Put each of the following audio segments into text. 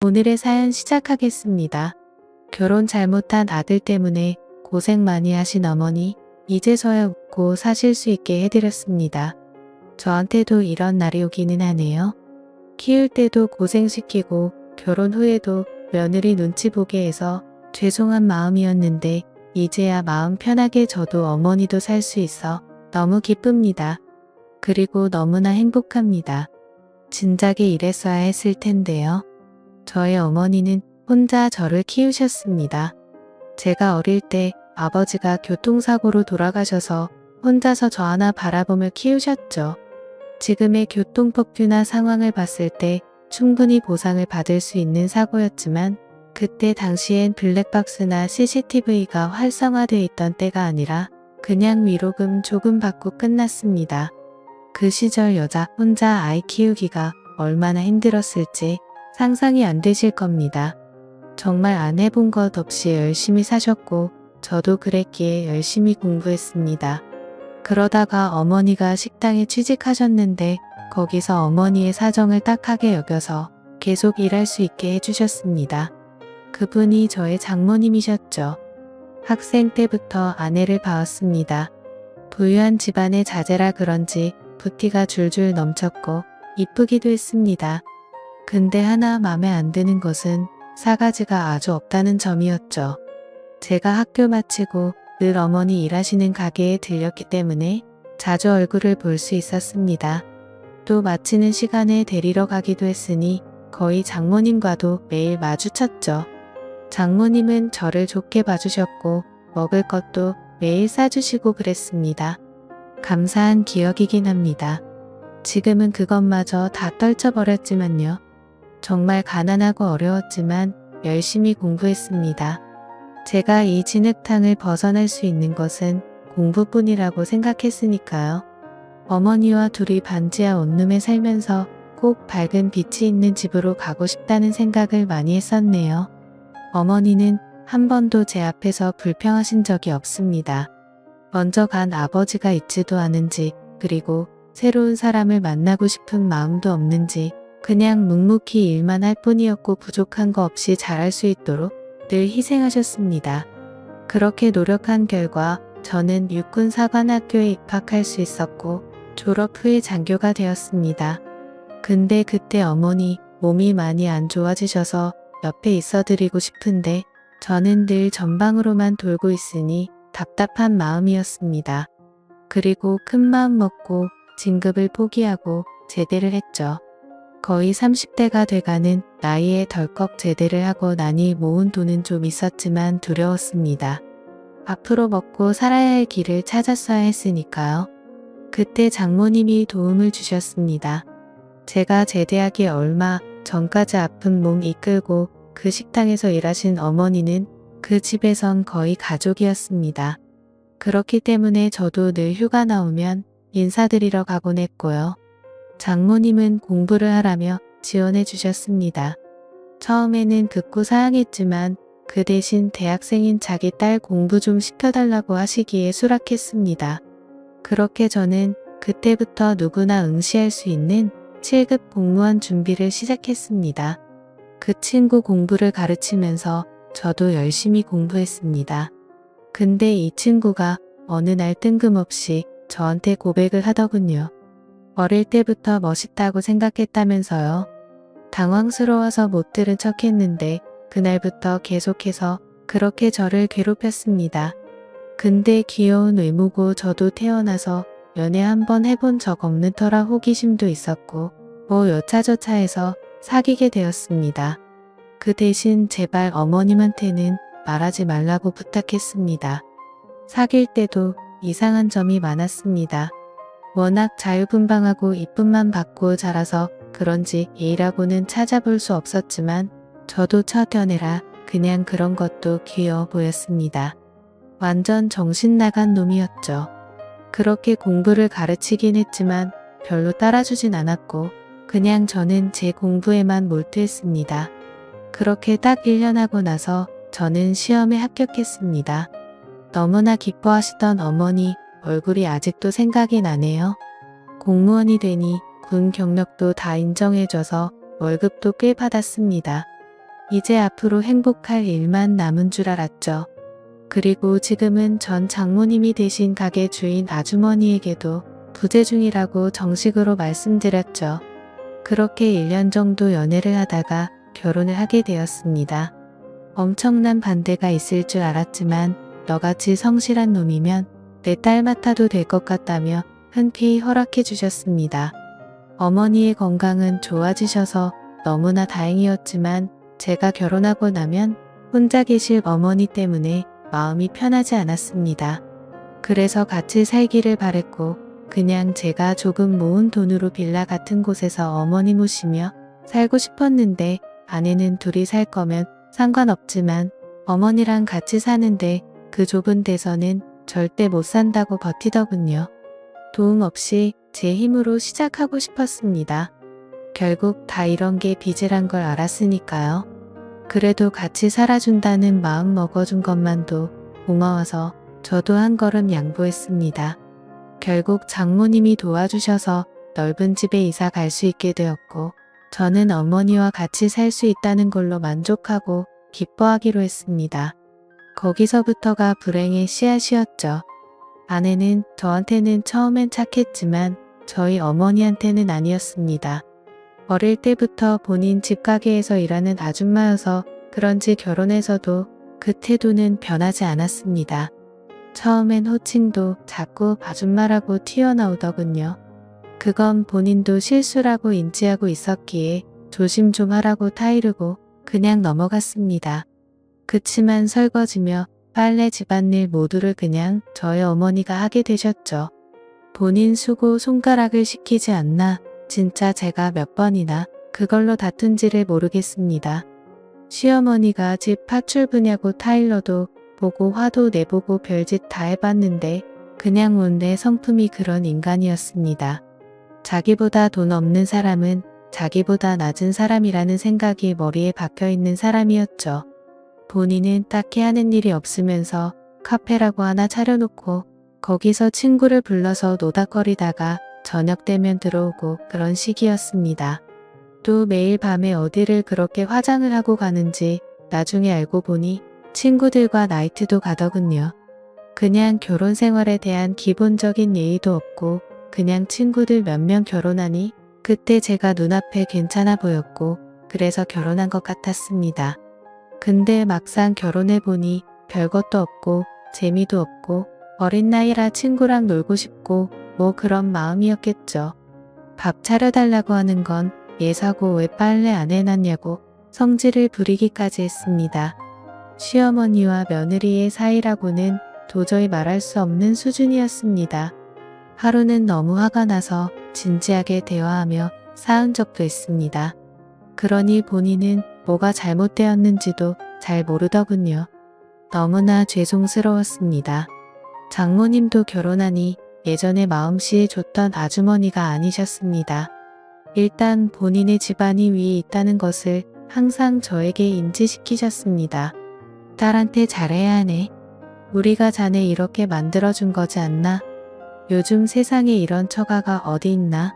오늘의 사연 시작하겠습니다. 결혼 잘못한 아들 때문에 고생 많이 하신 어머니, 이제서야 웃고 사실 수 있게 해드렸습니다. 저한테도 이런 날이 오기는 하네요. 키울 때도 고생시키고 결혼 후에도 며느리 눈치 보게 해서 죄송한 마음이었는데 이제야 마음 편하게 저도 어머니도 살 수 있어 너무 기쁩니다. 그리고 너무나 행복합니다. 진작에 이랬어야 했을 텐데요. 저의 어머니는 혼자 저를 키우셨습니다. 제가 어릴 때 아버지가 교통사고로 돌아가셔서 혼자서 저 하나 바라보며 키우셨죠. 지금의 교통법규나 상황을 봤을 때 충분히 보상을 받을 수 있는 사고였지만 그때 당시엔 블랙박스나 CCTV가 활성화되어 있던 때가 아니라 그냥 위로금 조금 받고 끝났습니다. 그 시절 여자 혼자 아이 키우기가 얼마나 힘들었을지 상상이 안 되실 겁니다. 정말 안 해본 것 없이 열심히 사셨고 저도 그랬기에 열심히 공부했습니다. 그러다가 어머니가 식당에 취직하셨는데 거기서 어머니의 사정을 딱하게 여겨서 계속 일할 수 있게 해주셨습니다. 그분이 저의 장모님이셨죠. 학생 때부터 아내를 봐왔습니다. 부유한 집안의 자제라 그런지 부티가 줄줄 넘쳤고 이쁘기도 했습니다. 근데 하나 맘에 안 드는 것은 사가지가 아주 없다는 점이었죠. 제가 학교 마치고 늘 어머니 일하시는 가게에 들렸기 때문에 자주 얼굴을 볼 수 있었습니다. 또 마치는 시간에 데리러 가기도 했으니 거의 장모님과도 매일 마주쳤죠. 장모님은 저를 좋게 봐주셨고 먹을 것도 매일 싸주시고 그랬습니다. 감사한 기억이긴 합니다. 지금은 그것마저 다 떨쳐버렸지만요. 정말 가난하고 어려웠지만 열심히 공부했습니다. 제가 이 진흙탕을 벗어날 수 있는 것은 공부뿐이라고 생각했으니까요. 어머니와 둘이 반지하 원룸에 살면서 꼭 밝은 빛이 있는 집으로 가고 싶다는 생각을 많이 했었네요. 어머니는 한 번도 제 앞에서 불평하신 적이 없습니다. 먼저 간 아버지가 있지도 않은지 그리고 새로운 사람을 만나고 싶은 마음도 없는지 그냥 묵묵히 일만 할 뿐이었고 부족한 거 없이 잘할 수 있도록 늘 희생하셨습니다. 그렇게 노력한 결과 저는 육군사관학교에 입학할 수 있었고 졸업 후에 장교가 되었습니다. 근데 그때 어머니 몸이 많이 안 좋아지셔서 옆에 있어드리고 싶은데 저는 늘 전방으로만 돌고 있으니 답답한 마음이었습니다. 그리고 큰 마음 먹고 진급을 포기하고 제대를 했죠. 거의 30대가 돼가는 나이에 덜컥 제대를 하고 나니 모은 돈은 좀 있었지만 두려웠습니다. 앞으로 먹고 살아야 할 길을 찾았어야 했으니까요. 그때 장모님이 도움을 주셨습니다. 제가 제대하기 얼마 전까지 아픈 몸 이끌고 그 식당에서 일하신 어머니는 그 집에선 거의 가족이었습니다. 그렇기 때문에 저도 늘 휴가 나오면 인사드리러 가곤 했고요. 장모님은 공부를 하라며 지원해 주셨습니다. 처음에는 극구 사양했지만 그 대신 대학생인 자기 딸 공부 좀 시켜달라고 하시기에 수락했습니다. 그렇게 저는 그때부터 누구나 응시할 수 있는 7급 공무원 준비를 시작했습니다. 그 친구 공부를 가르치면서 저도 열심히 공부했습니다. 근데 이 친구가 어느 날 뜬금없이 저한테 고백을 하더군요. 어릴 때부터 멋있다고 생각했다면서요. 당황스러워서 못 들은 척 했는데 그날부터 계속해서 그렇게 저를 괴롭혔습니다. 근데 귀여운 외모고 저도 태어나서 연애 한번 해본 적 없는 터라 호기심도 있었고 뭐 여차저차 해서 사귀게 되었습니다. 그 대신 제발 어머님한테는 말하지 말라고 부탁했습니다. 사귈 때도 이상한 점이 많았습니다. 워낙 자유분방하고 이쁨만 받고 자라서 그런지 예의라고는 찾아볼 수 없었지만 저도 첫 연애라 그냥 그런 것도 귀여워 보였습니다. 완전 정신 나간 놈이었죠. 그렇게 공부를 가르치긴 했지만 별로 따라주진 않았고 그냥 저는 제 공부에만 몰두했습니다. 그렇게 딱 1년 하고 나서 저는 시험에 합격했습니다. 너무나 기뻐하시던 어머니 얼굴이 아직도 생각이 나네요. 공무원이 되니 군 경력도 다 인정해줘서 월급도 꽤 받았습니다. 이제 앞으로 행복할 일만 남은 줄 알았죠. 그리고 지금은 전 장모님이 되신 가게 주인 아주머니에게도 부재 중이라고 정식으로 말씀드렸죠. 그렇게 1년 정도 연애를 하다가 결혼을 하게 되었습니다. 엄청난 반대가 있을 줄 알았지만 너같이 성실한 놈이면 내 딸 맡아도 될 것 같다며 흔쾌히 허락해 주셨습니다. 어머니의 건강은 좋아지셔서 너무나 다행이었지만 제가 결혼하고 나면 혼자 계실 어머니 때문에 마음이 편하지 않았습니다. 그래서 같이 살기를 바랬고 그냥 제가 조금 모은 돈으로 빌라 같은 곳에서 어머니 모시며 살고 싶었는데 아내는 둘이 살 거면 상관없지만 어머니랑 같이 사는데 그 좁은 데서는 절대 못 산다고 버티더군요. 도움 없이 제 힘으로 시작하고 싶었습니다. 결국 다 이런 게 빚이란 걸 알았으니까요. 그래도 같이 살아준다는 마음 먹어준 것만도 고마워서 저도 한 걸음 양보했습니다. 결국 장모님이 도와주셔서 넓은 집에 이사 갈 수 있게 되었고 저는 어머니와 같이 살 수 있다는 걸로 만족하고 기뻐하기로 했습니다. 거기서부터가 불행의 씨앗이었죠. 아내는 저한테는 처음엔 착했지만 저희 어머니한테는 아니었습니다. 어릴 때부터 본인 집가게에서 일하는 아줌마여서 그런지 결혼해서도 그 태도는 변하지 않았습니다. 처음엔 호칭도 자꾸 아줌마라고 튀어나오더군요. 그건 본인도 실수라고 인지하고 있었기에 조심 좀 하라고 타이르고 그냥 넘어갔습니다. 그치만 설거지며 빨래 집안일 모두를 그냥 저희 어머니가 하게 되셨죠. 본인 수고 손가락을 시키지 않나 진짜 제가 몇 번이나 그걸로 다툰지를 모르겠습니다. 시어머니가 집 파출부냐고 타일러도 보고 화도 내보고 별짓 다 해봤는데 그냥 온내 성품이 그런 인간이었습니다. 자기보다 돈 없는 사람은 자기보다 낮은 사람이라는 생각이 머리에 박혀있는 사람이었죠. 본인은 딱히 하는 일이 없으면서 카페라고 하나 차려놓고 거기서 친구를 불러서 노닥거리다가 저녁 되면 들어오고 그런 식이었습니다. 또 매일 밤에 어디를 그렇게 화장을 하고 가는지 나중에 알고 보니 친구들과 나이트도 가더군요. 그냥 결혼 생활에 대한 기본적인 예의도 없고 그냥 친구들 몇 명 결혼하니 그때 제가 눈앞에 괜찮아 보였고 그래서 결혼한 것 같았습니다. 근데 막상 결혼해보니 별것도 없고 재미도 없고 어린 나이라 친구랑 놀고 싶고 뭐 그런 마음이었겠죠. 밥 차려달라고 하는 건 예사고 왜 빨래 안 해놨냐고 성질을 부리기까지 했습니다. 시어머니와 며느리의 사이라고는 도저히 말할 수 없는 수준이었습니다. 하루는 너무 화가 나서 진지하게 대화하며 싸운 적도 있습니다. 그러니 본인은 뭐가 잘못되었는지도 잘 모르더군요. 너무나 죄송스러웠습니다. 장모님도 결혼하니 예전에 마음씨 좋던 아주머니가 아니셨습니다. 일단 본인의 집안이 위에 있다는 것을 항상 저에게 인지시키셨습니다. 딸한테 잘해야 하네. 우리가 자네 이렇게 만들어준 거지 않나? 요즘 세상에 이런 처가가 어디 있나?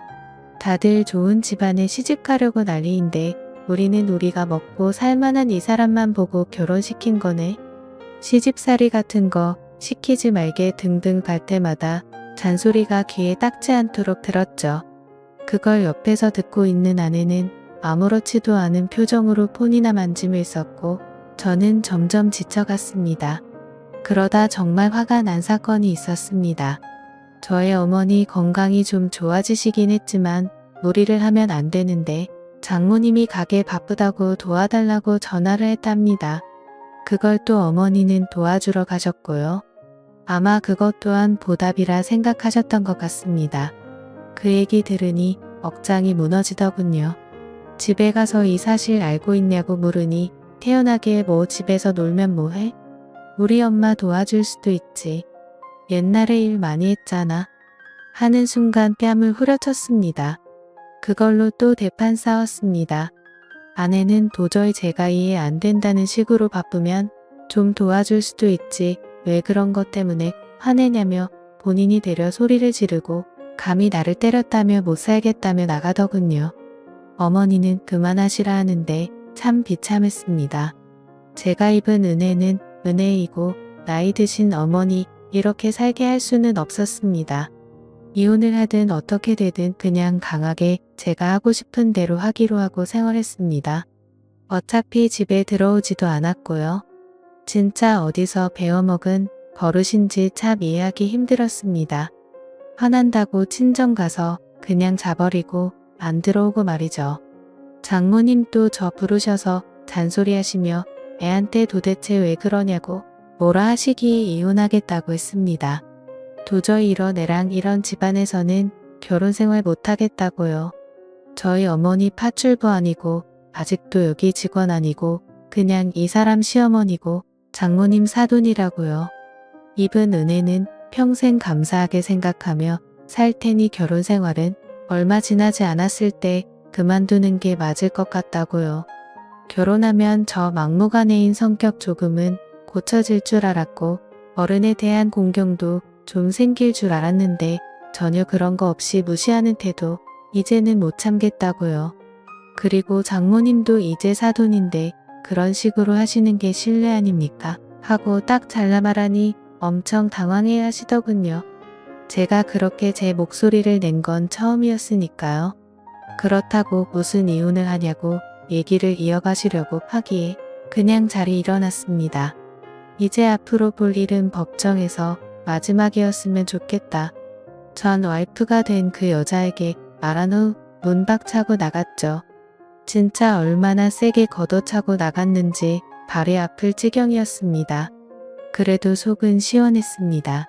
다들 좋은 집안에 시집가려고 난리인데 우리는 우리가 먹고 살만한 이 사람만 보고 결혼시킨 거네. 시집살이 같은 거 시키지 말게 등등 갈 때마다 잔소리가 귀에 닦지 않도록 들었죠. 그걸 옆에서 듣고 있는 아내는 아무렇지도 않은 표정으로 폰이나 만지며 있었고 저는 점점 지쳐갔습니다. 그러다 정말 화가 난 사건이 있었습니다. 저의 어머니 건강이 좀 좋아지시긴 했지만 무리를 하면 안 되는데 장모님이 가게 바쁘다고 도와달라고 전화를 했답니다. 그걸 또 어머니는 도와주러 가셨고요. 아마 그것 또한 보답이라 생각하셨던 것 같습니다. 그 얘기 들으니 억장이 무너지더군요. 집에 가서 이 사실 알고 있냐고 물으니 태연하게 뭐 집에서 놀면 뭐해? 우리 엄마 도와줄 수도 있지. 옛날에 일 많이 했잖아. 하는 순간 뺨을 후려쳤습니다. 그걸로 또 대판 싸웠습니다. 아내는 도저히 제가 이해 안 된다는 식으로 바쁘면 좀 도와줄 수도 있지 왜 그런 것 때문에 화내냐며 본인이 되려 소리를 지르고 감히 나를 때렸다며 못 살겠다며 나가더군요. 어머니는 그만하시라 하는데 참 비참했습니다. 제가 입은 은혜는 은혜이고 나이 드신 어머니 이렇게 살게 할 수는 없었습니다. 이혼을 하든 어떻게 되든 그냥 강하게 제가 하고 싶은 대로 하기로 하고 생활했습니다. 어차피 집에 들어오지도 않았고요. 진짜 어디서 배워먹은 버릇인지 참 이해하기 힘들었습니다. 화난다고 친정 가서 그냥 자버리고 안 들어오고 말이죠. 장모님도 저 부르셔서 잔소리하시며 애한테 도대체 왜 그러냐고 뭐라 하시기에 이혼하겠다고 했습니다. 도저히 이런 애랑 이런 집안에서는 결혼 생활 못하겠다고요. 저희 어머니 파출부 아니고 아직도 여기 직원 아니고 그냥 이 사람 시어머니고 장모님 사돈이라고요. 입은 은혜는 평생 감사하게 생각하며 살 테니 결혼 생활은 얼마 지나지 않았을 때 그만두는 게 맞을 것 같다고요. 결혼하면 저 막무가내인 성격 조금은 고쳐질 줄 알았고 어른에 대한 공경도 좀 생길 줄 알았는데 전혀 그런 거 없이 무시하는 태도 이제는 못 참겠다고요. 그리고 장모님도 이제 사돈인데 그런 식으로 하시는 게 신뢰 아닙니까? 하고 딱 잘라 말하니 엄청 당황해 하시더군요. 제가 그렇게 제 목소리를 낸 건 처음이었으니까요. 그렇다고 무슨 이혼을 하냐고 얘기를 이어가시려고 하기에 그냥 자리 일어났습니다. 이제 앞으로 볼 일은 법정에서 마지막이었으면 좋겠다. 전 와이프가 된 그 여자에게 말한 후 문박차고 나갔죠. 진짜 얼마나 세게 걷어차고 나갔는지 발이 아플 지경이었습니다. 그래도 속은 시원했습니다.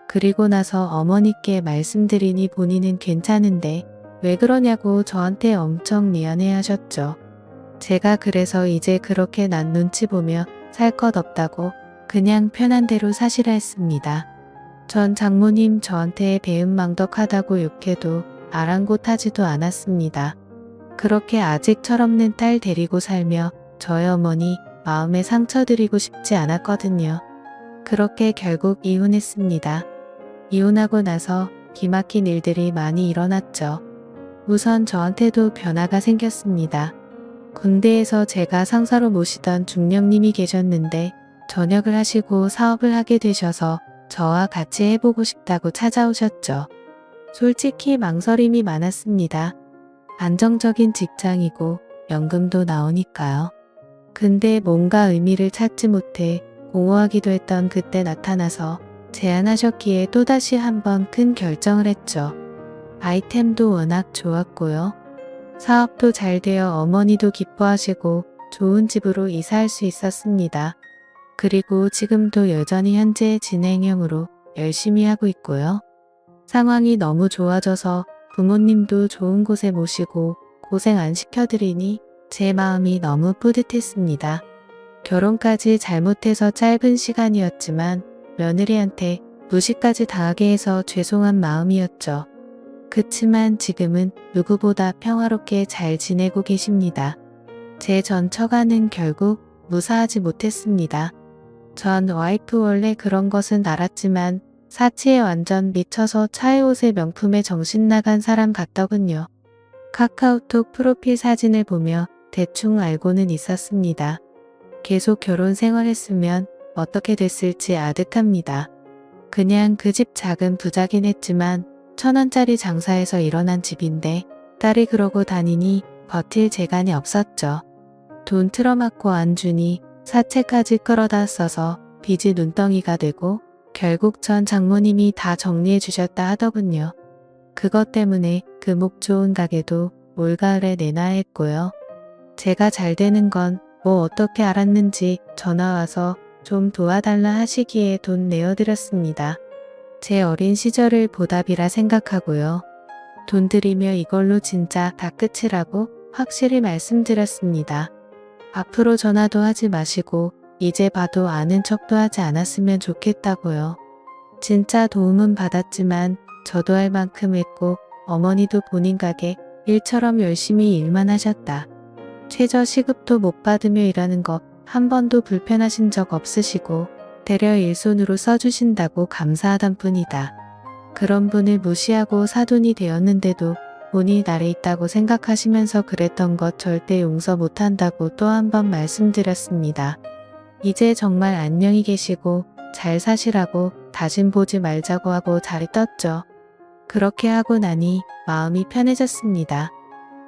그리고 나서 어머니께 말씀드리니 본인은 괜찮은데 왜 그러냐고 저한테 엄청 미안해 하셨죠. 제가 그래서 이제 그렇게 난 눈치 보며 살 것 없다고 그냥 편한 대로 사시라 했습니다. 전 장모님 저한테 배은망덕하다고 욕해도 아랑곳하지도 않았습니다. 그렇게 아직 철없는 딸 데리고 살며 저희 어머니 마음에 상처 드리고 싶지 않았거든요. 그렇게 결국 이혼했습니다. 이혼하고 나서 기막힌 일들이 많이 일어났죠. 우선 저한테도 변화가 생겼습니다. 군대에서 제가 상사로 모시던 중령님이 계셨는데 전역을 하시고 사업을 하게 되셔서 저와 같이 해보고 싶다고 찾아오셨죠. 솔직히 망설임이 많았습니다. 안정적인 직장이고 연금도 나오니까요. 근데 뭔가 의미를 찾지 못해 공허하기도 했던 그때 나타나서 제안하셨기에 또다시 한번 큰 결정을 했죠. 아이템도 워낙 좋았고요. 사업도 잘 되어 어머니도 기뻐하시고 좋은 집으로 이사할 수 있었습니다. 그리고 지금도 여전히 현재 진행형으로 열심히 하고 있고요. 상황이 너무 좋아져서 부모님도 좋은 곳에 모시고 고생 안 시켜드리니 제 마음이 너무 뿌듯했습니다. 결혼까지 잘못해서 짧은 시간이었지만 며느리한테 무시까지 당하게 해서 죄송한 마음이었죠. 그치만 지금은 누구보다 평화롭게 잘 지내고 계십니다. 제 전 처가는 결국 무사하지 못했습니다. 전 와이프 원래 그런 것은 알았지만 사치에 완전 미쳐서 차에 옷에 명품에 정신 나간 사람 같더군요. 카카오톡 프로필 사진을 보며 대충 알고는 있었습니다. 계속 결혼 생활했으면 어떻게 됐을지 아득합니다. 그냥 그 집 작은 부자긴 했지만 1,000원짜리 장사에서 일어난 집인데 딸이 그러고 다니니 버틸 재간이 없었죠. 돈 틀어막고 안 주니 사채까지 끌어다 써서 빚이 눈덩이가 되고 결국 전 장모님이 다 정리해 주셨다 하더군요. 그것 때문에 그 목 좋은 가게도 올가을에 내놔야 했고요. 제가 잘 되는 건 뭐 어떻게 알았는지 전화와서 좀 도와달라 하시기에 돈 내어드렸습니다. 제 어린 시절을 보답이라 생각하고요. 돈 들이며 이걸로 진짜 다 끝이라고 확실히 말씀드렸습니다. 앞으로 전화도 하지 마시고 이제 봐도 아는 척도 하지 않았으면 좋겠다고요. 진짜 도움은 받았지만 저도 할 만큼 했고 어머니도 본인 가게 일처럼 열심히 일만 하셨다. 최저 시급도 못 받으며 일하는 거 한 번도 불편하신 적 없으시고 대려 일손으로 써주신다고 감사하던 뿐이다. 그런 분을 무시하고 사돈이 되었는데도 본이 나래 있다고 생각하시면서 그랬던 것 절대 용서 못한다고 또 한 번 말씀드렸습니다. 이제 정말 안녕히 계시고 잘 사시라고 다신 보지 말자고 하고 자리 떴죠. 그렇게 하고 나니 마음이 편해졌습니다.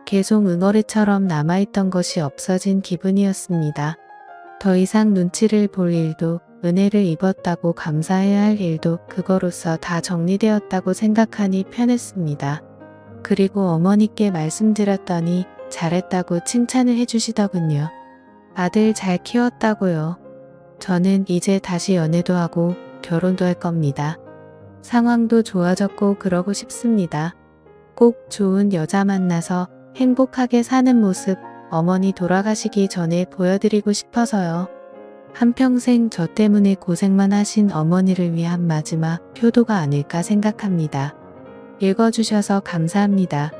계속 응어리처럼 남아있던 것이 없어진 기분이었습니다. 더 이상 눈치를 볼 일도 은혜를 입었다고 감사해야 할 일도 그거로서 다 정리되었다고 생각하니 편했습니다. 그리고 어머니께 말씀드렸더니 잘했다고 칭찬을 해주시더군요. 아들 잘 키웠다고요. 저는 이제 다시 연애도 하고 결혼도 할 겁니다. 상황도 좋아졌고 그러고 싶습니다. 꼭 좋은 여자 만나서 행복하게 사는 모습 어머니 돌아가시기 전에 보여드리고 싶어서요. 한평생 저 때문에 고생만 하신 어머니를 위한 마지막 효도가 아닐까 생각합니다. 읽어주셔서 감사합니다.